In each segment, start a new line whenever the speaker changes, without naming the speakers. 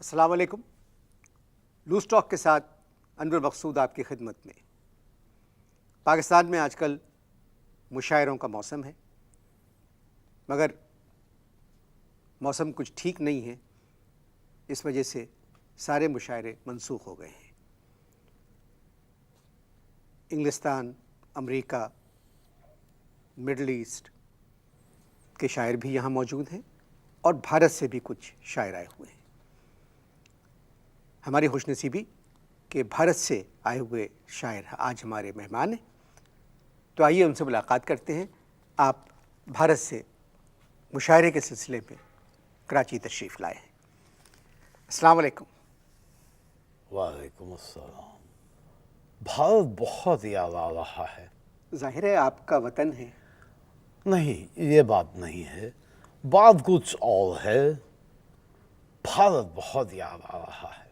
अस्सलाम वालेकुम। Loose talk के साथ अनवर मकसूद आपकी खिदमत में। पाकिस्तान में आजकल मुशायरों का मौसम है, मगर मौसम कुछ ठीक नहीं है। इस वजह से सारे मुशायरे मनसूख हो गए हैं। इंग्लिस्तान, अमेरिका, मिडल ईस्ट के शायर भी यहाँ मौजूद हैं और भारत से भी कुछ शायर आए हुए हैं। हमारी खुशनसीबी कि भारत से आए हुए शायर आज हमारे मेहमान हैं, तो आइए उनसे मुलाकात करते हैं। आप भारत से मुशायरे के सिलसिले में कराची तशरीफ़ लाए हैं। अस्सलाम वालेकुम।
वालेकुम अस्सलाम। भारत बहुत याद आ रहा है।
ज़ाहिर है आपका वतन है।
नहीं, ये बात नहीं है, बात कुछ और है। भारत बहुत याद आ रहा है।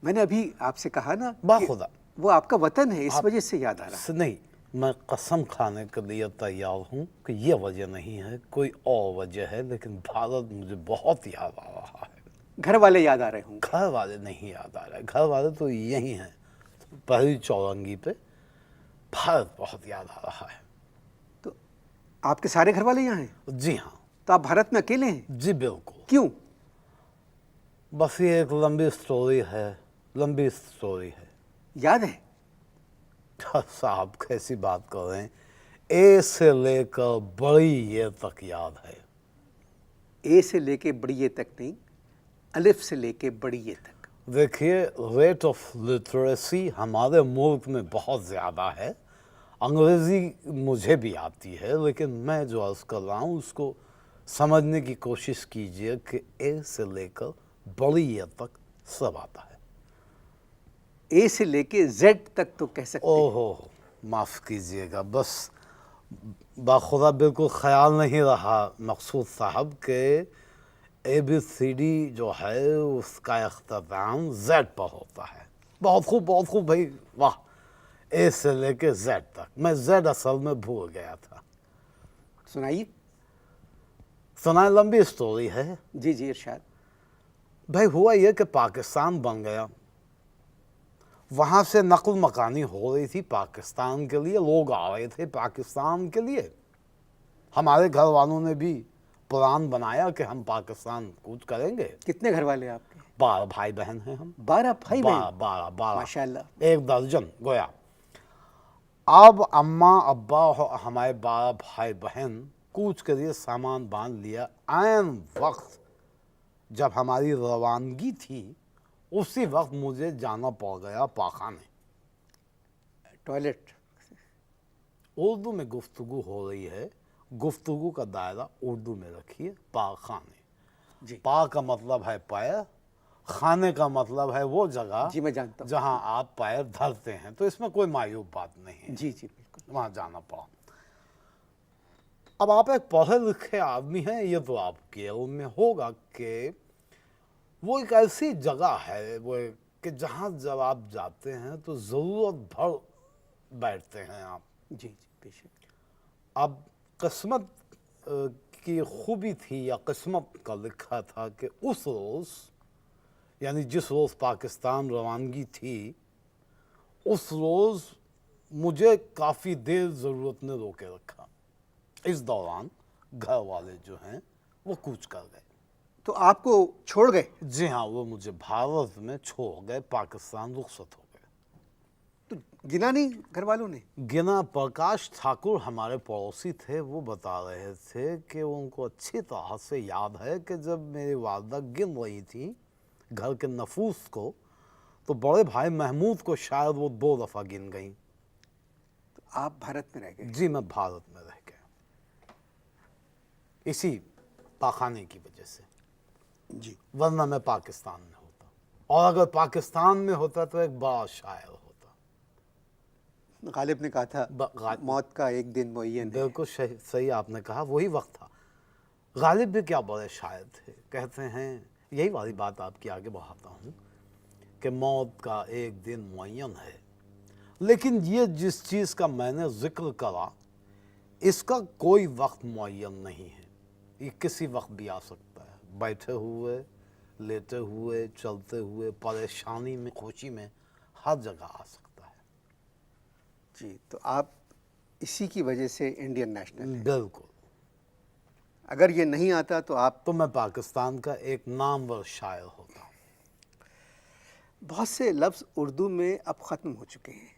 मैंने अभी आपसे कहा ना कि
बाखुदा
वो आपका वतन है, इस वजह से याद आ रहा है।
नहीं, मैं कसम खाने के लिए तैयार हूँ कि ये वजह नहीं है, कोई और वजह है, लेकिन भारत मुझे बहुत याद आ रहा है।
घर वाले याद आ रहे होंगे।
घर वाले नहीं याद आ रहे, घर वाले तो यही हैं, पहली चौरंगी पे। भारत बहुत याद आ रहा है।
तो आपके सारे घर वाले यहाँ हैं?
जी हाँ।
तो आप भारत में अकेले हैं?
जी बिल्कुल।
क्यों?
बस ये एक लंबी स्टोरी है, लंबी स्टोरी है।
याद है?
साहब कैसी बात कर रहे हैं, ए से लेकर बड़ी ये तक याद है।
ए से लेके बड़ी ये तक नहीं, अलिफ से लेके बड़ी ये तक।
देखिए, रेट ऑफ लिटरेसी हमारे मुल्क में बहुत ज़्यादा है। अंग्रेज़ी मुझे भी आती है, लेकिन मैं जो अर्ज़ कर रहा हूँ उसको समझने की कोशिश कीजिए कि ए से लेकर बड़ी ये तक सब आता है।
ए से लेके जेड तक तो कह सकते हैं।
ओहो, माफ़ कीजिएगा, बस बाखुदा बिल्कुल ख्याल नहीं रहा मकसूद साहब के ABCD जो है उसका अख्ताम जेड पर होता है। बहुत खूब भाई, वाह। ए से लेके जेड तक, मैं जेड असल में भूल गया था।
सुनाइए।
सुनाए, लंबी स्टोरी है।
जी जी, इरशाद।
भाई हुआ ये कि पाकिस्तान बन गया, वहाँ से नक़ल मकानी हो रही थी पाकिस्तान के लिए, लोग आ रहे थे पाकिस्तान के लिए। हमारे घर वालों ने भी प्लान बनाया कि हम पाकिस्तान कूच करेंगे।
कितने घर वाले आपके?
12 भाई बहन हैं हम।
12 भाई बहन?
12
माशाल्लाह।
एक दर्जन गोया। अब अम्मा अब्बा हमारे 12 भाई बहन कूच करिए, सामान बांध लिया। आन वक्त जब हमारी रवानगी थी, उसी वक्त मुझे जाना पड़ गया पाखाने।
टॉयलेट?
उर्दू में गुफ्तगू हो रही है, गुफ्तगू का दायरा उर्दू में रखिए। पाखाने,
जी
पा का मतलब है पैर, खाने का मतलब है वो जगह
जी, मैं जानता हूँ।
जहां आप पैर धरते हैं। तो इसमें कोई मायूब बात नहीं है।
जी जी, बिल्कुल।
वहां जाना पड़ा। अब आप एक पढ़े लिखे आदमी हैं, ये तो आपके में होगा कि वो एक ऐसी जगह है वो कि जहां जब आप जाते हैं तो ज़रूरत भर बैठते हैं आप।
जी जी, बेशक।
अब किस्मत की खूबी थी या किस्मत का लिखा था कि उस रोज़, यानी जिस रोज़ पाकिस्तान रवानगी थी, उस रोज़ मुझे काफ़ी देर ज़रूरत ने रोके रखा। इस दौरान घर वाले जो हैं वो कूच कर गए।
तो आपको छोड़ गए?
जी हाँ, वो मुझे भारत में छोड़ गए, पाकिस्तान रुखसत हो गए।
तो गिना नहीं घर वालों ने?
गिना। प्रकाश ठाकुर हमारे पड़ोसी थे, वो बता रहे थे कि उनको अच्छी तरह से याद है कि जब मेरी वालदा गिन रही थी घर के नफूस को, तो बड़े भाई महमूद को शायद वो 2 दफ़ा गिन गई।
तो आप भारत में रह गए?
जी, मैं भारत में रह गया, इसी पाखाने की वजह से।
जी।
वरना मैं पाकिस्तान में होता, और अगर पाकिस्तान में होता तो एक बड़ा शायर होता।
गालिब ने कहा था मौत का एक दिन मुअय्यन है।
बिल्कुल सही आपने कहा, वही वक्त था। गालिब भी क्या बड़े शायर थे। कहते हैं, यही वाली बात आपकी आगे बढ़ाता हूँ कि मौत का एक दिन मुअय्यन है, लेकिन ये जिस चीज़ का मैंने जिक्र करा, इसका कोई वक्त मुअय्यन नहीं है। ये किसी वक्त भी आ सकता है। बैठे हुए लेटे हुए, चलते हुए, परेशानी में, खुशी में, हर जगह आ सकता है।
जी, तो आप इसी की वजह से इंडियन नेशनल हैं।
बिल्कुल।
अगर ये नहीं आता तो आप
तो मैं पाकिस्तान का एक नामवर शायर होता।
बहुत से लफ्ज़ उर्दू में अब ख़त्म हो चुके हैं।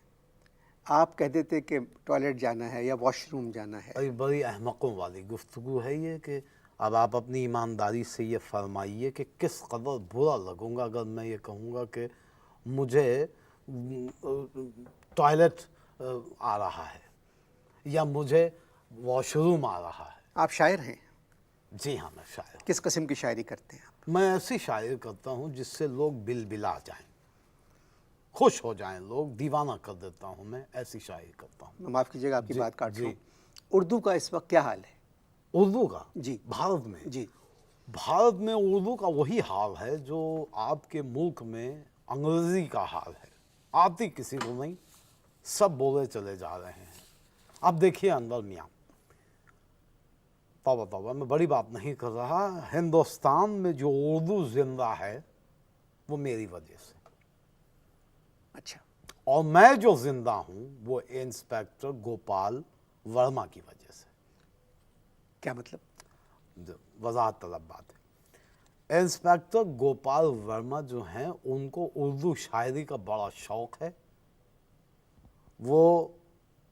आप कह देते कि टॉयलेट जाना है या वॉशरूम जाना है।
अरे बड़ी अहमकों वाली गुफ्तगू है ये कि अब आप अपनी ईमानदारी से ये फरमाइए कि किस कदर बुरा लगूंगा अगर मैं ये कहूँगा कि मुझे टॉयलेट आ रहा है या मुझे वॉशरूम आ रहा है।
आप शायर हैं।
जी हाँ, मैं शायर हूँ।
किस किस्म की शायरी करते हैं आप?
मैं ऐसी शायरी करता हूँ जिससे लोग बिलबिला जाएं, खुश हो जाएं, लोग दीवाना कर देता हूँ। मैं ऐसी शायरी करता हूँ।
माफ़ कीजिएगा आपकी
जी,
बात काट रहा हूँ।
जी।
उर्दू का इस वक्त क्या हाल है?
उर्दू का
जी।
भारत में
जी।
भारत में उर्दू का वही हाल है जो आपके मुल्क में अंग्रेजी का हाल है। आती किसी को नहीं, सब बोले चले जा रहे हैं। अब देखिए अनवर मियाँ, तौबा तौबा, मैं बड़ी बात नहीं कर रहा। हिंदुस्तान में जो उर्दू जिंदा है वो मेरी वजह से,
अच्छा।
और मैं जो जिंदा हूँ वो इंस्पेक्टर गोपाल वर्मा की वजह से।
क्या मतलब?
वजाहत तलब बात है। इंस्पेक्टर गोपाल वर्मा जो हैं उनको उर्दू शायरी का बड़ा शौक है। वो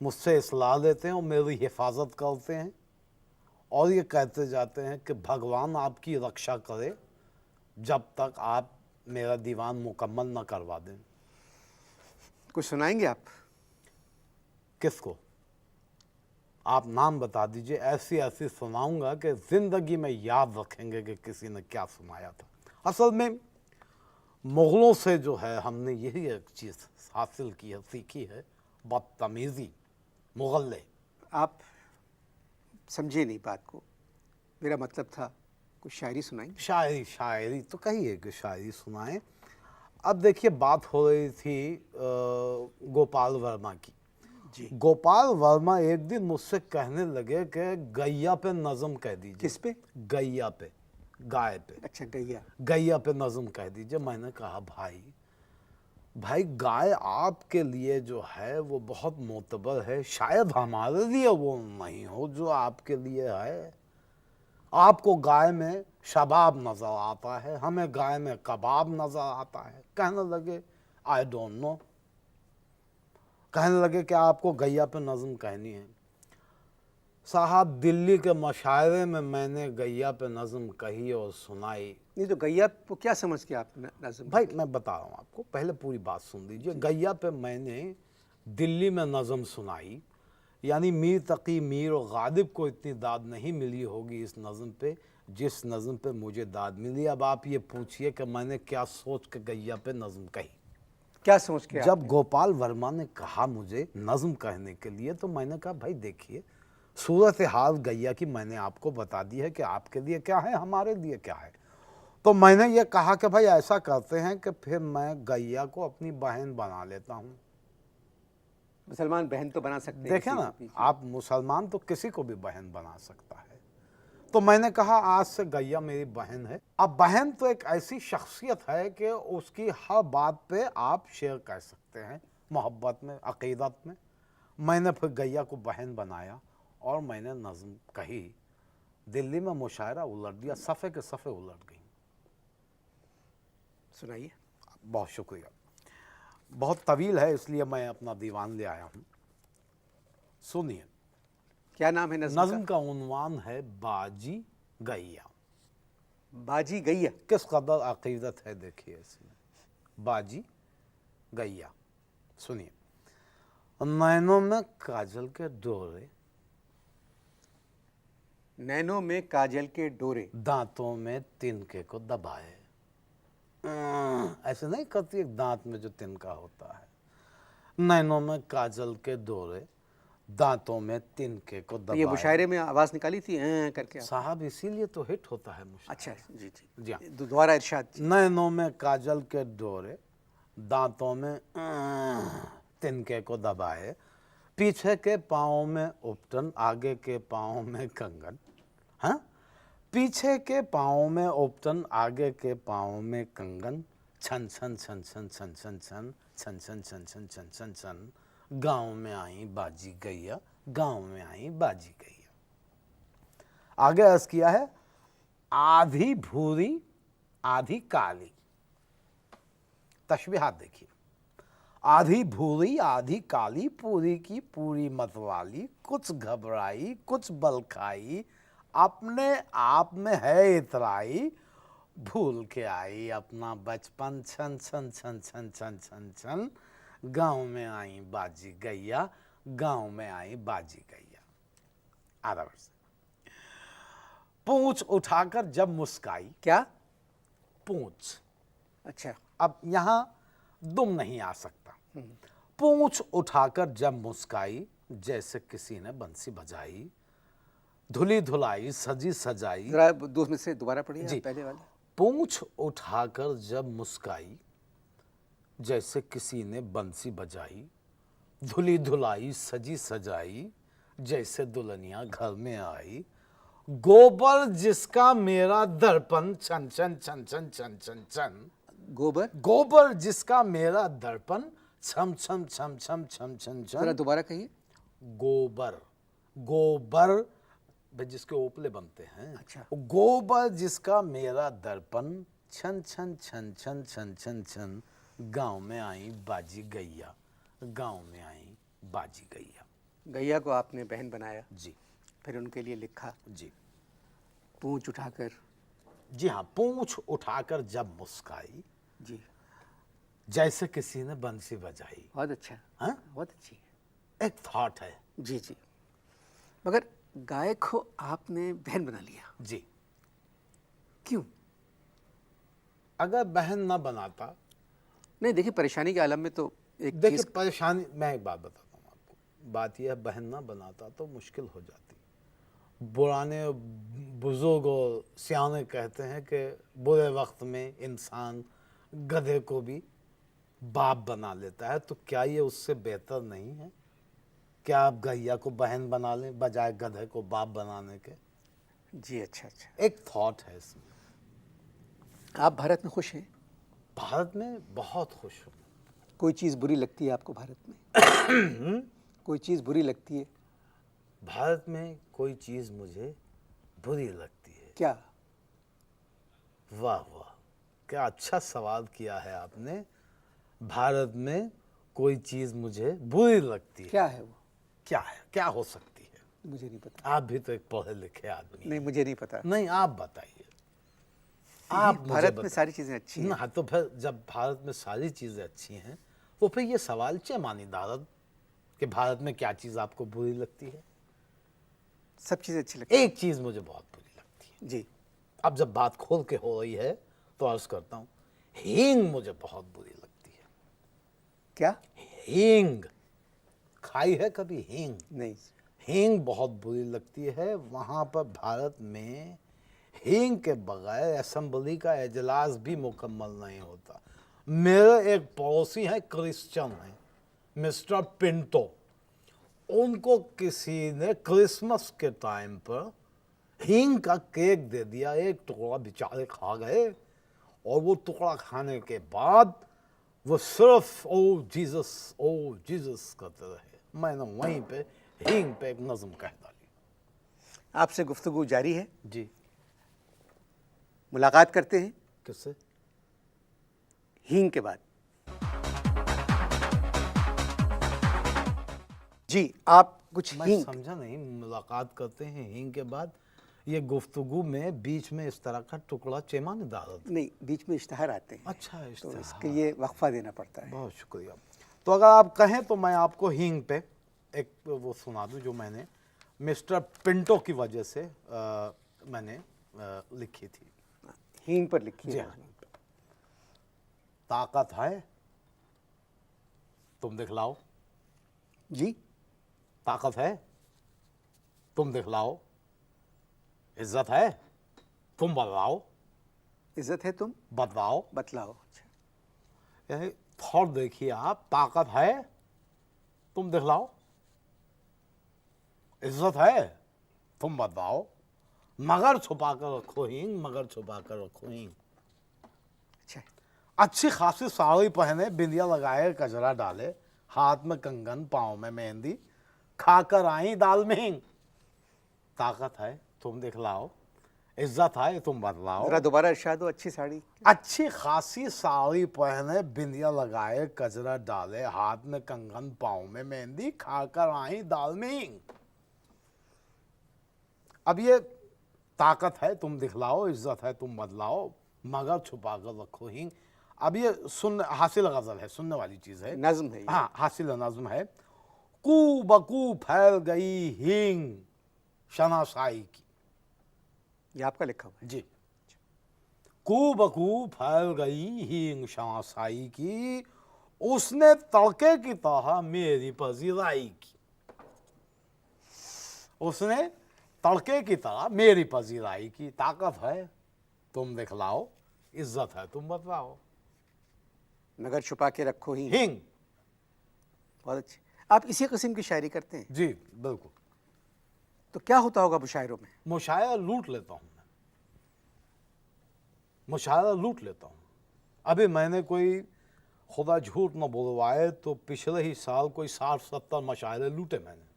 मुझसे इस्लाह लेते हैं और मेरी हिफाजत करते हैं और ये कहते जाते हैं कि भगवान आपकी रक्षा करे जब तक आप मेरा दीवान मुकम्मल न करवा दें।
कुछ सुनाएंगे आप?
किसको? आप नाम बता दीजिए, ऐसी ऐसी सुनाऊंगा कि जिंदगी में याद रखेंगे कि किसी ने क्या सुनाया था। असल में मुगलों से जो है हमने यही एक चीज़ हासिल की है, सीखी है, बदतमीज़ी। मुगल्ले।
आप समझे नहीं बात को। मेरा मतलब था कुछ शायरी सुनाएंगे?
शायरी शायरी तो कहिए कि शायरी सुनाएं। अब देखिए बात हो रही थी गोपाल वर्मा की।
जी।
गोपाल वर्मा एक दिन मुझसे कहने लगे कि गैया पे नज़म कह दीजिए।
किस पे?
गैया पे, गाय पे।
अच्छा, गैया।
गैया पे नज़म कह दीजिए। मैंने कहा भाई गाय आपके लिए जो है वो बहुत मोतबर है, शायद हमारे लिए वो नहीं हो जो आपके लिए है। आपको गाय में शबाब नज़र आता है, हमें गाय में कबाब नज़र आता है। कहने लगे आई डोंट नो। कहने लगे कि आपको गैया पे नज़म कहनी है। साहब दिल्ली के मशायरे में मैंने गैया पे नज़म कही और सुनाई।
नहीं तो गैया को क्या समझ के आप नज़म?
भाई मैं बता रहा हूँ आपको, पहले पूरी बात सुन लीजिए। गैया पे मैंने दिल्ली में नज़म सुनाई, यानी मीर तकी मीर और गालिब को इतनी दाद नहीं मिली होगी इस नज़म पे जिस नज़म पे मुझे दाद मिली। अब आप ये पूछिए कि मैंने क्या सोच के गैया पे नज़म कही।
क्या सोच के?
जब गोपाल वर्मा ने कहा मुझे नज़म कहने के लिए तो मैंने कहा भाई देखिए सूरत हाल गैया की मैंने आपको बता दी है कि आपके लिए क्या है, हमारे लिए क्या है। तो मैंने ये कहा कि भाई ऐसा करते हैं कि फिर मैं गैया को अपनी बहन बना लेता हूँ।
मुसलमान बहन तो बना सकते हैं।
देखें ना, आप मुसलमान तो किसी को भी बहन बना सकता है। तो मैंने कहा आज से गैया मेरी बहन है। अब बहन तो एक ऐसी शख्सियत है कि उसकी हर बात पे आप शेयर कर सकते हैं, मोहब्बत में, अकीदत में। मैंने फिर गैया को बहन बनाया और मैंने नज़म कही। दिल्ली में मुशायरा उलट दिया, सफ़े के सफ़े उलट गई।
सुनाइए।
बहुत शुक्रिया। बहुत तवील है इसलिए मैं अपना दीवान ले आया हूँ, सुनिए।
क्या नाम है नज़म
नज़म का उन्वान है बाजी गैया।
बाजी गैया।
किस कदर अकीदत है देखिए इसमें। बाजी गैया, सुनिए। नैनों में काजल के डोरे,
नैनों में काजल के डोरे,
दांतों में तिनके को दबाए। ऐसे नहीं करती एक दांत में जो तिनका होता है। नैनों में काजल के डोरे, दांतों में तिनके को
तो ये
दबाए।
मुशायरे में आवाज़ निकाली थी करके आप?
साहब इसीलिए तो हिट होता है मुशायरा।
अच्छा, जी जी
जी हाँ।
दोबारा इरशाद।
नैनों में काजल के डोरे, दांतों में तिनके को दबाए। पीछे के पाँव में उपटन, आगे के पाँव में कंगन। हाँ, पीछे के पाँव में ओपटन, आगे के पाँव में कंगन, छन छन छन छन छन छन छन छन छन छन छन छन छन छन, गाँव में आई बाजी गैया, गाँव में आई बाजी गैया। आगे अर्ज किया है आधी भूरी आधी काली। तशबीहात देखिए, आधी भूरी आधी काली, पूरी की पूरी मतवाली, कुछ घबराई कुछ बल खाई, अपने आप में है इतराई, भूल के आई अपना बचपन, छन छन छन छन छन छन छन, गाँव में आई बाजी गैया, गाँव में आई बाजी गैया। आधा वर्ष। पूंछ उठाकर जब मुस्काई,
क्या?
पूंछ,
अच्छा,
अब यहां दुम नहीं आ सकता। पूंछ उठाकर जब मुस्काई, जैसे किसी ने बंसी बजाई, धुली धुलाई सजी सजाई।
जरा दूसरे से दोबारा पढ़िए
जी।
आप पहले वाला।
पूंछ उठाकर जब मुस्काई, जैसे किसी ने बंसी बजाई, धुली धुलाई सजी सजाई, जैसे दुल्हनिया घर में आई, गोबर जिसका मेरा दर्पण, छन छन छन छन छन छन छन,
गोबर।
गोबर जिसका मेरा दर्पण, छम छम छम छम छम छम
जरा
छम।
दोबारा कहिए।
गोबर, गोबर भाई जिसके ओपले बनते हैं।
अच्छा।
गोबर जिसका मेरा दर्पण, छन छन छन छन छन छन छन, गांव में आई बाजी गैया, गांव में आई बाजी गैया।
गैया को आपने बहन बनाया,
जी
फिर उनके लिए लिखा
जी
पूंछ उठाकर।
जी हाँ, पूंछ उठाकर जब मुस्काई,
जी,
जैसे किसी ने बंसी बजाई।
बहुत अच्छा।
हाँ?
बहुत अच्छी।
एक थॉट है।
जी जी। मगर गाय को आपने बहन बना लिया,
जी,
क्यों?
अगर बहन ना बनाता।
नहीं देखिए, परेशानी के आलम में तो एक
देखिए
चीज।
परेशानी, मैं एक बात बताता हूँ आपको, बात यह बहन ना बनाता तो मुश्किल हो जाती। पुराने बुजुर्ग और सियाने कहते हैं कि बुरे वक्त में इंसान गधे को भी बाप बना लेता है, तो क्या ये उससे बेहतर नहीं है? क्या आप गैया को बहन बना लें बजाय गधे को बाप बनाने के?
जी, अच्छा अच्छा।
एक थॉट है इसमें।
आप भारत में खुश हैं?
भारत में बहुत खुश हूँ।
कोई चीज़ बुरी लगती है आपको भारत में? कोई चीज़ बुरी लगती है?
भारत में कोई चीज़ मुझे बुरी लगती है?
क्या?
वाह वाह, क्या अच्छा सवाल किया है आपने। भारत में कोई चीज़ मुझे बुरी लगती है।
क्या है वो?
क्या है, क्या हो सकती है?
मुझे नहीं पता।
आप भी तो एक पढ़े लिखे आदमी हैं।
नहीं, मुझे नहीं पता।
नहीं, आप बताइए। आप मुझे
भारत में
बताइए।
सारी चीज़ें अच्छी हैं।
ना, तो फिर जब भारत में सारी चीज़ें अच्छी हैं तो फिर ये सवाल क्या मानी दारद कि भारत में क्या चीज़ आपको बुरी लगती है?
सब चीज़ें अच्छी लगती
एक चीज़ मुझे बहुत बुरी लगती है।
हैं। जी।
अब जब बात खोल के हो रही है तो अर्ज करता हूँ, हींग मुझे बहुत बुरी लगती है।
क्या?
हींग खाई है कभी? हींग,
नहीं।
हींग बहुत बुरी लगती है। वहाँ पर भारत में हींग के बगैर असेंबली का इजलास भी मुकम्मल नहीं होता। मेरे एक पड़ोसी हैं, क्रिश्चियन हैं, मिस्टर पिंटो। उनको किसी ने क्रिसमस के टाइम पर हींग का केक दे दिया, एक टुकड़ा बेचारे खा गए, और वो टुकड़ा खाने के बाद वो सिर्फ ओ जीसस करते रहे। मैंने वहीं पे हींग पे एक नज़म कह डाली।
आपसे गुफ्तगू जारी है,
जी,
मुलाकात करते हैं
किससे?
हींग के बाद। जी, आप कुछ
मैं
हींग।
समझा नहीं, मुलाकात करते हैं हींग के बाद। ये गुफ्तगू में बीच में इस तरह का टुकड़ा चेमान डाल।
नहीं, बीच में इश्तहार आते हैं,
अच्छा,
तो
इश्तिहार।
इसके लिए वक्फा देना पड़ता है।
बहुत शुक्रिया। तो अगर आप कहें तो मैं आपको हींग पे एक वो सुना दूं जो मैंने मिस्टर पिंटो की वजह से मैंने लिखी थी।
हींग पर लिखी
जी
है।
हाँ। ताकत है तुम दिखलाओ,
जी।
ताकत है तुम दिखलाओ, इज्जत है तुम बदलाओ,
इज्जत है तुम
बदलाओ।
बतलाओ। अच्छा।
यानी थॉट देखिए आप, ताकत है तुम दिखलाओ, इज्जत है तुम बदलाओ, मगर छुपा कर रखो हींग, मगर छुपा कर रखो हींग।
अच्छा है।
अच्छी खासी साड़ी पहने, बिंदिया लगाए, कजरा डाले, हाथ में कंगन, पाँव में मेहंदी, खाकर आई दाल में हींग। ताकत है तुम दिखलाओ, इज्जत है तुम बतलाओ।
जरा दोबारा इरशाद हो, अच्छी साड़ी।
अच्छी खासी साड़ी पहने, बिंदिया लगाए, कजरा डाले, हाथ में कंगन, पाँव में मेहंदी, खाकर आई दाल में हींग। अब ये ताकत है तुम दिखलाओ, इज्जत है तुम बदलाओ, मगर छुपा कर रखो हींग। अब ये सुन, हासिल गजल है, सुनने वाली चीज है,
नज्म है ये।
हाँ हासिल नज्म है। कू बकू फैल गई हींग शनाशाई की।
ये आपका लिखा हुआ है।
जी। कू बकू फैल गई हींग शनाशाई की, उसने तड़के की तरह मेरी पजीराई की। उसने तड़के की तरह मेरी पजीराई की। ताकत है तुम दिखलाओ, इज्जत है तुम बतलाओ।
मगर छुपा के रखो ही।
हिंग।
बहुत अच्छी। आप इसी किस्म की शायरी करते हैं?
जी बिल्कुल।
तो क्या होता होगा मुशायरों में?
मुशायरा लूट लेता हूं मैं, मुशायरा लूट लेता हूं। अभी मैंने कोई, खुदा झूठ न बोलवाए, तो पिछले ही साल कोई 60-70 मुशायरे लूटे मैंने।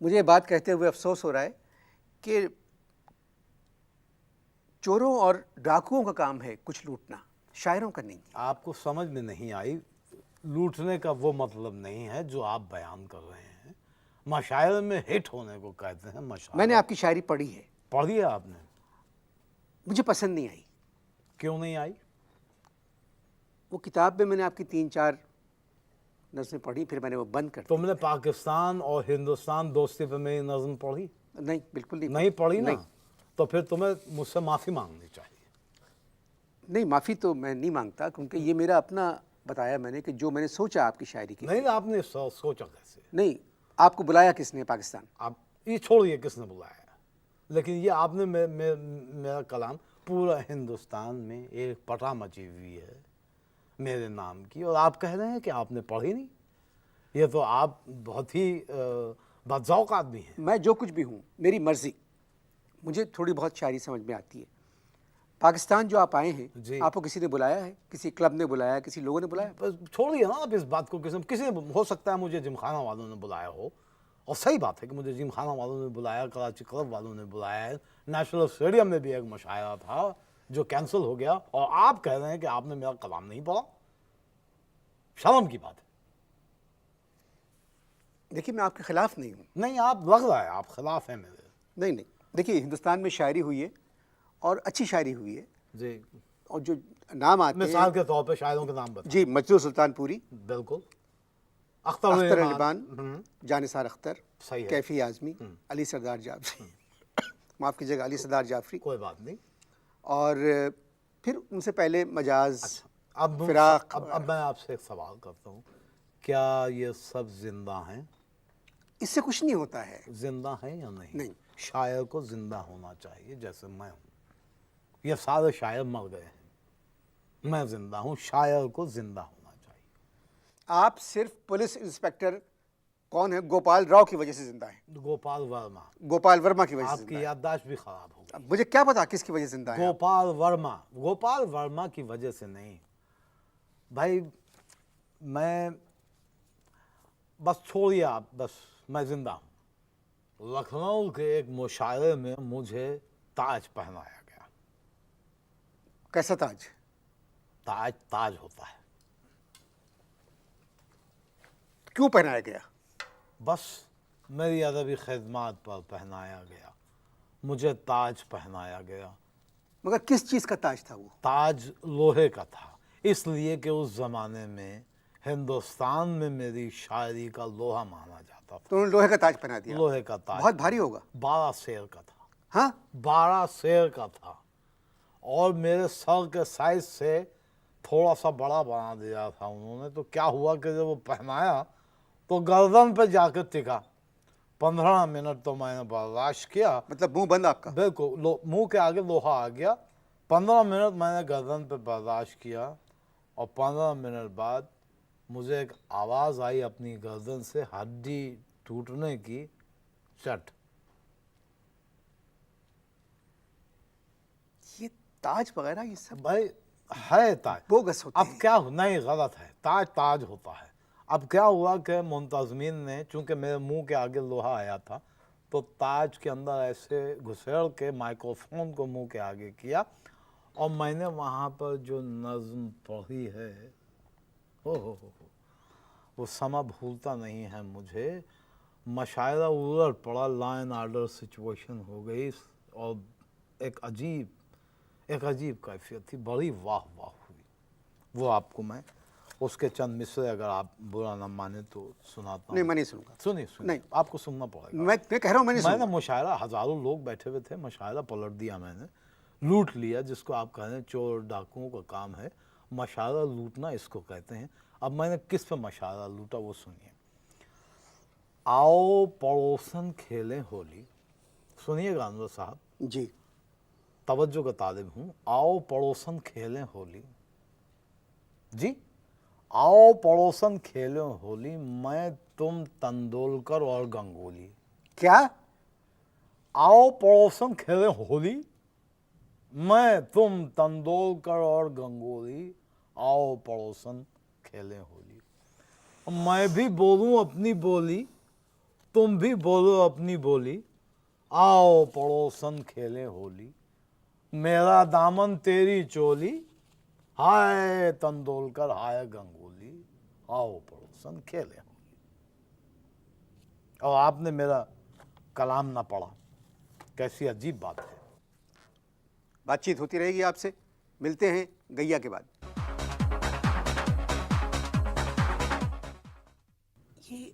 मुझे ये बात कहते हुए अफसोस हो रहा है कि चोरों और डाकुओं का काम है कुछ लूटना, शायरों का नहीं है।
आपको समझ में नहीं आई, लूटने का वो मतलब नहीं है जो आप बयान कर रहे हैं। मशायर में हिट होने को कहते हैं मशायर।
मैंने आपकी शायरी पढ़ी है,
पढ़ी है आपने?
मुझे पसंद नहीं आई।
क्यों नहीं आई?
वो किताब में मैंने आपकी 3-4 नज़में पढ़ी, फिर मैंने वो बंद कर दी।
तुमने पाकिस्तान और हिंदुस्तान दोस्ती पे मेरी नज़म पढ़ी?
नहीं, बिल्कुल नहीं।
नहीं पढ़ी ना?
नहीं।
तो फिर तुम्हें मुझसे माफ़ी मांगनी चाहिए।
नहीं, माफ़ी तो मैं नहीं मांगता, क्योंकि ये मेरा अपना बताया मैंने कि जो मैंने सोचा आपकी शायरी की।
नहीं, आपने सोचा कैसे?
नहीं, आपको बुलाया किसने पाकिस्तान?
आप ये छोड़िए किसने बुलाया, लेकिन ये आपने मेरा कलाम पूरा हिंदुस्तान में एक पटा मची हुई है मेरे नाम की, और आप कह रहे हैं कि आपने पढ़ी नहीं। ये तो आप बहुत ही बदज़ौक़ आदमी हैं।
मैं जो कुछ भी हूँ, मेरी मर्ज़ी, मुझे थोड़ी बहुत शायरी समझ में आती है। पाकिस्तान जो आप आए
जी।
हैं, आपको किसी ने बुलाया है? किसी क्लब ने बुलाया, किसी लोगों ने बुलाया?
बस छोड़िए ना आप इस बात को। किसी ने, हो सकता है मुझे जिमखाना वालों ने बुलाया हो, और सही बात है कि मुझे जिमखाना वालों ने बुलाया, कराची क्लब वालों ने बुलाया है, नेशनल स्टेडियम में भी एक मुशायरा था जो कैंसिल हो गया, और आप कह रहे हैं कि आपने मेरा कलाम नहीं पढ़ा। शर्म की बात है।
देखिए, मैं आपके खिलाफ नहीं हूँ।
नहीं, आप लग रहा है आप खिलाफ हैं मेरे।
नहीं नहीं, देखिए हिंदुस्तान में शायरी हुई है और अच्छी शायरी हुई है,
जी।
और जो नाम आते
मिसाल
हैं,
के तौर पे शायरों के नाम बताओ।
जी, मजदूर सुल्तानपुरी,
बिल्कुल।
अख्तर रहमान, जानिसार अख्तर,
सही है।
कैफी आजमी, अली सरदार जाफरी, माफ़ कीजिएगा, अली सरदार जाफरी,
कोई बात नहीं।
और फिर उनसे पहले मजाज,
अब
फिराक।
अब मैं आपसे एक सवाल करता हूँ, क्या ये सब जिंदा हैं?
इससे कुछ नहीं होता है।
जिंदा हैं या नहीं?
नहीं।
शायर को जिंदा होना चाहिए, जैसे मैं हूँ। ये सारे शायर मर गए हैं, मैं जिंदा हूँ, शायर को जिंदा होना चाहिए।
आप सिर्फ पुलिस इंस्पेक्टर कौन है, गोपाल राव की वजह से जिंदा है।
गोपाल वर्मा।
गोपाल वर्मा की वजह से
आपकी
जिंदा है।
याददाश्त भी खराब हो गई।
अब मुझे क्या पता किसकी वजह से जिंदा है।
गोपाल वर्मा, गोपाल वर्मा की वजह से नहीं भाई। मैं, बस छोड़िए आप, बस मैं जिंदा हूँ। लखनऊ के एक मुशायरे में मुझे ताज पहनाया गया।
कैसा ताज?
ताज ताज होता है।
क्यों पहनाया गया?
बस मेरी अदबी खिदमत पर पहनाया गया, मुझे ताज पहनाया गया।
मगर किस चीज़ का ताज था वो?
ताज लोहे का था, इसलिए कि उस ज़माने में हिंदुस्तान में मेरी शायरी का लोहा माना जाता था।
तो उन्होंने लोहे का ताज पहना दिया।
लोहे का ताज।
बहुत भारी होगा।
12 शेर का था।
हाँ,
12 शेर का था, और मेरे सर के साइज से थोड़ा सा बड़ा बना दिया था उन्होंने। तो क्या हुआ कि जब वो पहनाया तो गर्दन पे जाकर टिका। 15 मिनट तो मैंने बर्दाश्त किया।
मतलब मुंह बंद आपका?
बिल्कुल, मुंह के आगे लोहा आ गया। 15 मिनट मैंने गर्दन पे बर्दाश्त किया, और 15 मिनट बाद मुझे एक आवाज़ आई अपनी गर्दन से, हड्डी टूटने की, चट।
ताज वगैरह ये सब
भाई है ताज,
बोगस होते
अब
हैं।
क्या नहीं, गलत है, ताज ताज होता है। अब क्या हुआ कि मुंतजमीन ने, चूंकि मेरे मुंह के आगे लोहा आया था, तो ताज के अंदर ऐसे घुसेड़ के माइक्रोफोन को मुंह के आगे किया, और मैंने वहाँ पर जो नज्म पढ़ी है, हो, वो समा भूलता नहीं है मुझे। मशायरा उलट पड़ा, लॉ एंड ऑर्डर सिचुएशन हो गई, और एक अजीब कैफियत थी, बड़ी वाह वाह हुई। वो आपको मैं उसके चंद मिसरे, अगर आप बुरा ना माने तो सुनाता
नहीं,
हूँ।
मैं नहीं सुनूंगा।
सुनिए
नहीं।
आपको सुनना पड़ेगा।
मैं कह रहा हूँ मैं नहीं
मैंने
सुनूंगा।
मुशायरा, हजारों लोग बैठे हुए थे, मुशायरा पलट दिया मैंने, लूट लिया, जिसको आप कह रहे हैं चोर डाकुओं का काम है, मशायरा लूटना इसको कहते हैं। अब मैंने किस पे मशायरा लूटा वो सुनिए। आओ पड़ोसन खेलें होली, सुनिएगा अनवर साहब,
जी।
तवज्जो का तालिब हूँ। आओ पड़ोसन खेलें होली, जी, आओ पड़ोसन खेलें होली, मैं तुम तेंदुलकर और गंगोली।
क्या?
आओ पड़ोसन खेलें होली, मैं तुम तेंदुलकर और गंगोली, आओ पड़ोसन खेलें होली। मैं भी बोलूं अपनी बोली, तुम भी बोलो अपनी बोली, आओ पड़ोसन खेलें होली, मेरा दामन तेरी चोली, हाय तेंदुलकर हाय गंगोली, आओ पड़ोसन खेलें होली। और आपने मेरा कलाम ना पढ़ा, कैसी अजीब बात है।
बातचीत होती रहेगी आपसे, मिलते हैं गैया के बाद। ये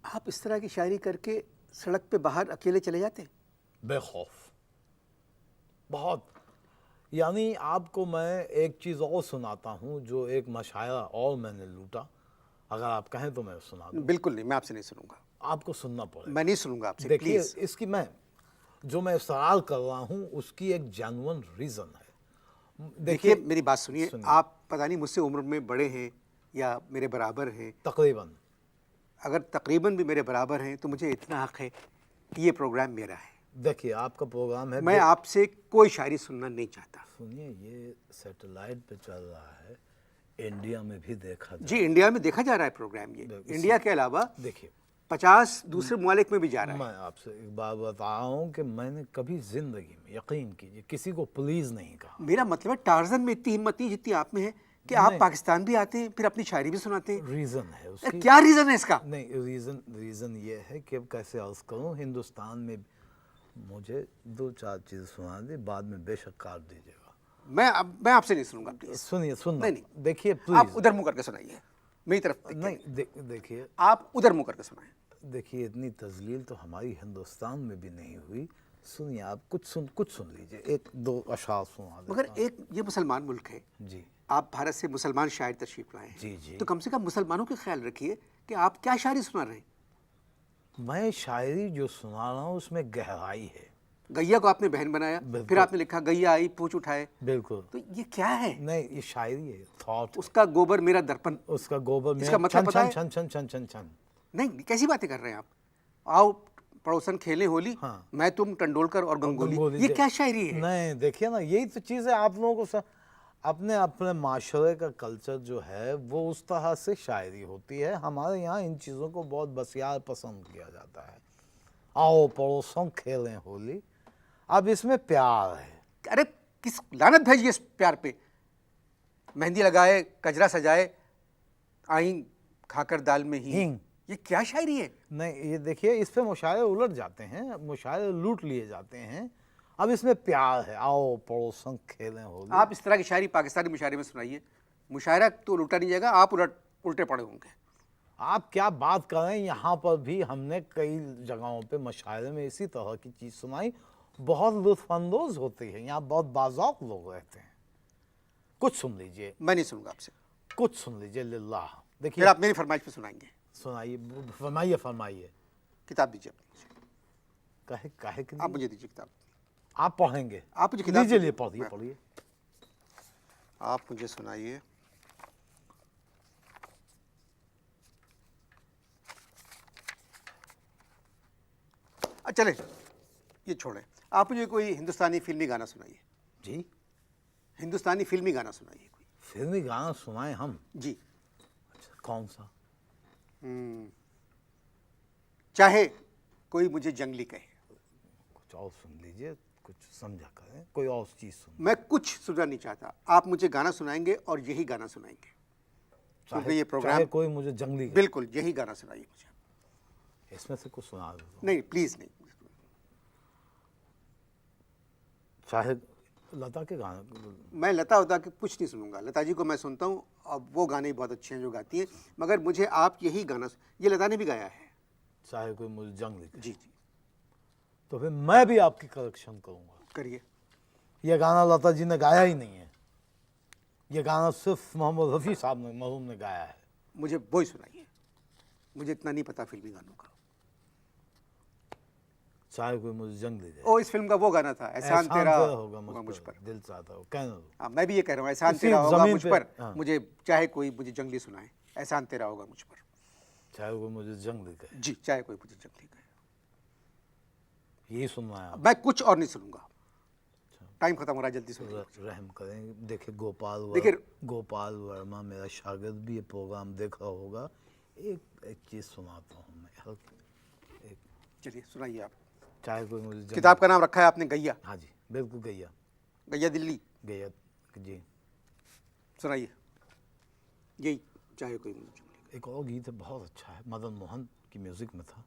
आप इस तरह की शायरी करके सड़क पे बाहर अकेले चले जाते हैं?
बेखौफ, बहुत। यानी आपको मैं एक चीज़ और सुनाता हूँ, जो एक मशायरा और मैंने लूटा, अगर आप कहें तो मैं सुना दूँ।
बिल्कुल नहीं, मैं आपसे नहीं सुनूंगा।
आपको सुनना पड़ेगा।
मैं नहीं सुनूंगा आपसे,
देखिए,
प्लीज।
इसकी मैं जो मैं सवाल कर रहा हूँ उसकी एक जेन्युइन रीज़न है।
देखिए मेरी बात सुनिए,
सुनिए।
आप पता नहीं मुझसे उम्र में बड़े हैं या मेरे बराबर हैं।
तकरीबन।
अगर तकरीबन भी मेरे बराबर हैं तो मुझे इतना हक है कि ये प्रोग्राम मेरा है।
देखिए, आपका प्रोग्राम है,
मैं आपसे कोई शायरी सुनना नहीं चाहता।
सुनिए, ये सैटेलाइट पे चल रहा है, इंडिया में भी देखा
जी, इंडिया में देखा जा रहा है प्रोग्राम ये। इंडिया के अलावा
देखिए,
50 दूसरे ममालिक में भी जा रहा है।
मैं आपसे एक बात बता रहा हूँ कि मैंने कभी जिंदगी में, यकीन कीजिए, किसी को प्लीज नहीं कहा।
मेरा मतलब है टार्जन में इतनी हिम्मत नहीं जितनी आप में है कि आप पाकिस्तान भी आते हैं, फिर अपनी शायरी भी सुनाते हैं।
रीजन है उसकी।
क्या रीजन है इसका?
नहीं, रीजन ये है कि अब कैसे अर्ज करूँ, हिंदुस्तान में मुझे 2-4 चीज़ सुना दी, बाद में बेशक काट दीजिएगा।
मैं आपसे नहीं सुनूंगा, प्लीज।
सुनिए,
नहीं,
देखिए
आप
प्लीज।
उधर मुंह करके सुनाइए, मेरी तरफ देख के
नहीं, देखिए,
आप उधर मुंह करके सुनाएं।
देखिए, इतनी तजलील तो हमारी हिंदुस्तान में भी नहीं हुई। सुनिए, आप कुछ सुन लीजिए, 1-2 अशार सुना देता
मगर
हूँ।
एक ये मुसलमान मुल्क है,
जी
आप भारत से मुसलमान शायर तशरीफ लाए हैं,
जी।
तो कम से कम मुसलमानों का ख्याल रखिए कि आप क्या शायरी सुना रहे हैं।
मैं शायरी जो सुना रहा हूँ उसमें गहराई है।
गैया को आपने बहन बनाया, फिर आपने लिखा गैया आई पूछ उठाए,
बिल्कुल।
तो ये क्या है?
नहीं, ये शायरी है, थॉट।
उसका गोबर मेरा दर्पण,
उसका गोबर
इसका
में
मतलब पता है?
छन।
नहीं, कैसी बातें कर रहे हैं आप? आओ पड़ोसन खेलें होली,
हाँ।
मैं तुम तेंदुलकर और गंगोली, ये क्या शायरी है?
नहीं, देखिए ना, यही तो चीज़ है। आप लोगों को अपने माशरे का कल्चर जो है वो उस तरह से शायरी होती है। हमारे यहाँ इन चीज़ों को बहुत बसियार पसंद किया जाता है। आओ पड़ोसन खेलें होली, अब इसमें प्यार है।
अरे किस लानत भेजिए इस प्यार पे। मेहंदी लगाए, कजरा सजाए, आई खाकर दाल में हींग, ये क्या शायरी है?
नहीं, ये देखिए, इस पे मुशायरे उलट जाते हैं, मुशायरे लूट लिए जाते हैं। अब इसमें प्यार है, आओ पड़ोसन खेलें होली।
आप इस तरह की शायरी पाकिस्तानी मुशायरे में सुनाइए। मुशायरा तो लूटा नहीं जाएगा, आप उल्टे पड़े होंगे।
आप क्या बात कर रहे हैं, यहाँ पर भी हमने कई जगहों पे मुशायरे में इसी तरह की चीज़ सुनाई, बहुत लुत्फानंदोज होती है। यहाँ बहुत बाज़ौक़ लोग रहते हैं। कुछ सुन लीजिए।
मैं नहीं सुनूंगा आपसे।
कुछ सुन लीजिए लिल्लाह। देखिए,
फिर आप मेरी फरमाइश पे सुनाएंगे।
सुनाइए, फरमाइए।
किताब दीजिए
काहे कि
आप मुझे दीजिए किताब।
आप पढ़ेंगे?
आप मुझे किताब
लीजिए, पढ़िए।
आप मुझे सुनाइए। चले, ये छोड़ें, आप मुझे कोई हिंदुस्तानी फिल्मी गाना सुनाइए।
जी,
हिंदुस्तानी फिल्मी गाना सुनाइए कोई।
फिल्मी गाना सुनाए हम?
जी।
अच्छा, कौन सा?
चाहे कोई मुझे जंगली कहे।
कुछ और सुन लीजिए, कुछ समझा करें, कोई और चीज सुन।
मैं कुछ सुनना नहीं चाहता, आप मुझे गाना सुनाएंगे और यही गाना सुनाएंगे, क्योंकि ये प्रोग्राम।
चाहे कोई मुझे जंगली कहे।
बिल्कुल यही गाना सुनाइए मुझे।
इसमें से कुछ सुना दो।
नहीं प्लीज नहीं।
चाहे लता के गाने।
मैं लता उता के कुछ नहीं सुनूंगा, लता जी को मैं सुनता हूँ, अब वो गाने बहुत अच्छे हैं जो गाती हैं, मगर मुझे आप यही गाना, ये लता ने भी गाया है।
चाहे कोई मुझे जंगली कहे।
जी जी।
तो फिर मैं भी आपकी करेक्शन करूंगा।
करिए।
ये गाना लता जी ने गाया ही नहीं है, ये गाना सिर्फ मोहम्मद रफ़ी साहब ने, मरहूम ने गाया है।
मुझे वो ही सुनाइए, मुझे इतना नहीं पता फिल्मी गानों का।
चाहे कोई मुझे जंगली कहे।
ओ, इस फिल्म का वो गाना था, एहसान तेरा
होगा
मुझ पर।
दिल चाहता हो, कहने दो।
हाँ, मैं भी ये कह रहा हूँ, एहसान
इसी
तेरा होगा
ज़मीन
मुझ
पे,
पर,
हाँ।
मुझे चाहे कोई मुझे जंगली सुनाए, एहसान तेरा होगा मुझ पर।
चाहे कोई मुझे जंगली कहे।
जी, चाहे कोई मुझे जंगली कहे।
यही सुनना है आप?
मैं कुछ और नहीं सुनूंगा, टाइम खत्म हो रहा है, जल्दी सुनिए।
रहम करें। देखिए
देखिए,
गोपाल वर्मा मेरा शागिर्द भी ये प्रोग्राम देखा होगा। एक चीज सुनाता हूँ मैं।
चलिए सुनाइए आप।
चाहे कोई मुझे
किताब का नाम रखा है आपने गैया?
हाँ जी, बिल्कुल गैया।
गैया दिल्ली।
गैया जी।
सुनाइए यही, चाहे कोई मुझे जंगली
एक और गीत है, बहुत अच्छा है, मदन मोहन की म्यूजिक में था।
कहे।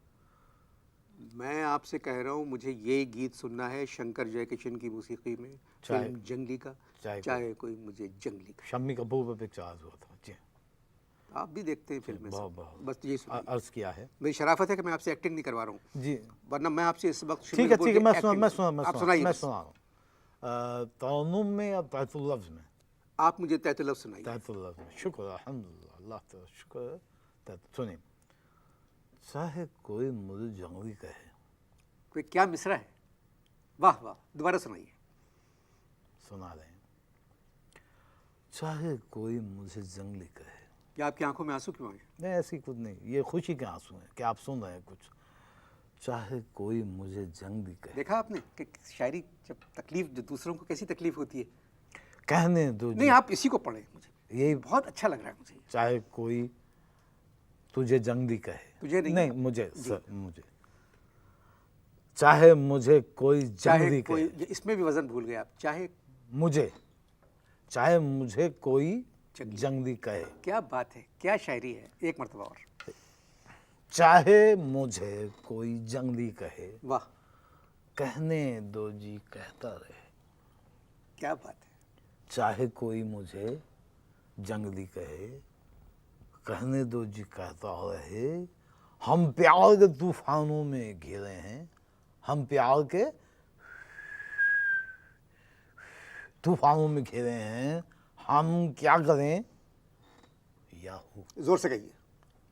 मैं आपसे कह रहा हूँ, मुझे ये गीत सुनना है शंकर जयकिशन की मौसीकी में, फिल्म जंगली का, चाहे कोई मुझे जंगली कहे।
शम्मी कपूर पर पिक्चर हुआ था जी।
आप भी देखते हैं फिल्में?
बहुत
बस यही सुनिए।
अर्ज किया है।
मेरी शराफत है कि मैं आपसे एक्टिंग नहीं करवा रहा हूँ
जी,
वरना मैं आपसे इस वक्त
ठीक है, मैं
आप सुनाइए।
सुना रहा हूँ। तरन्नुम में या तहतुल लफ्ज़ में?
आप मुझे तहतुल लफ्ज़ सुनाइए।
तहतुल लफ्ज़ में। शुक्र, अल्हम्दुलिल्लाह, अल्लाह का शुक्र है। सुनिए, चाहे कोई मुझे जंगली कहे।
कोई क्या मिसरा है, वाह वाह, दोबारा सुनाइए।
सुना रहे हैं। चाहे कोई मुझे जंगली कहे।
क्या आपकी आंखों में आंसू क्यों आए?
नहीं, ऐसी कुछ नहीं, ये खुशी के आंसू हैं कि आप सुन रहे हैं कुछ। चाहे कोई मुझे जंगली कहे।
देखा आपने कि शायरी जब तकलीफ, जो दूसरों को कैसी तकलीफ होती है।
कहने दो जी।
नहीं, आप इसी को पढ़ें, मुझे
यही
बहुत अच्छा लग रहा है मुझे।
चाहे कोई तुझे जंगली कहे।
तुझे
नहीं, मुझे सर, मुझे। चाहे मुझे कोई जंगली कहे।
इसमें भी वजन भूल गए आप। चाहे
मुझे कोई जंगली कहे।
क्या बात है, क्या शायरी है, एक मर्तबा और।
चाहे मुझे कोई जंगली कहे,
वाह,
कहने दो जी कहता रहे।
क्या बात है।
चाहे कोई मुझे जंगली कहे, कहने दो जी कहता रहे। हम प्यार के तूफानों में घिरे हैं, हम प्यार के तूफानों में घिरे हैं, हम क्या करें? याहू।
जोर से कहिए।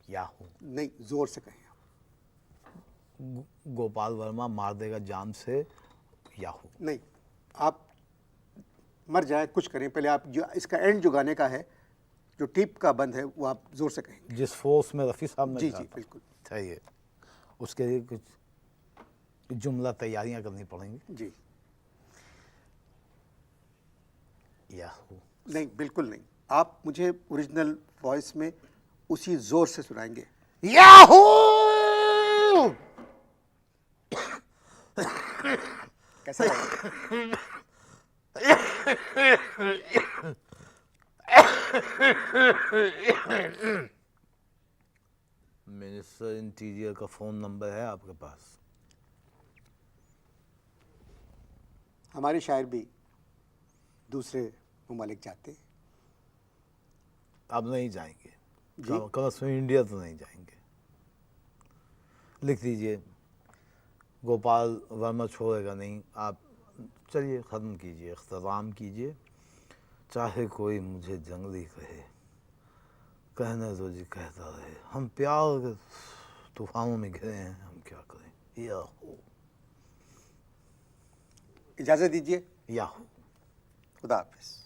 याहू
नहीं, जोर से कहिए।
गोपाल वर्मा मार देगा जान से। याहू
नहीं, आप मर जाए कुछ करें, पहले आप जो इसका एंड जो गाने का है, जो टिप का बंद है, वो आप जोर से कहेंगे।
जिस फोर्स में रफ़ी साहब ने
जी
कहा
जी
था।
बिल्कुल
सही है। उसके लिए कुछ जुमला तैयारियां करनी पड़ेंगी।
जी।
याहू।
नहीं, बिल्कुल नहीं, आप मुझे ओरिजिनल वॉइस में उसी जोर से सुनाएंगे।
याहू।
कैसा लगा?
मिनिस्टर इंटीरियर का फोन नंबर है आपके पास?
हमारे शायर भी दूसरे ममालिक जाते हैं।
अब नहीं जाएंगे,
जी।
कम से कम इंडिया तो नहीं जाएंगे। लिख दीजिए, गोपाल वर्मा छोड़ेगा नहीं। आप चलिए, ख़त्म कीजिए, इख्तिताम कीजिए। चाहे कोई मुझे जंगली कहे, कहने दो जी कहता रहे। हम प्यार के तूफानों में घिरे हैं, हम क्या करें? याहू।
इजाज़त दीजिए।
याहू।
खुदा हाफिज़।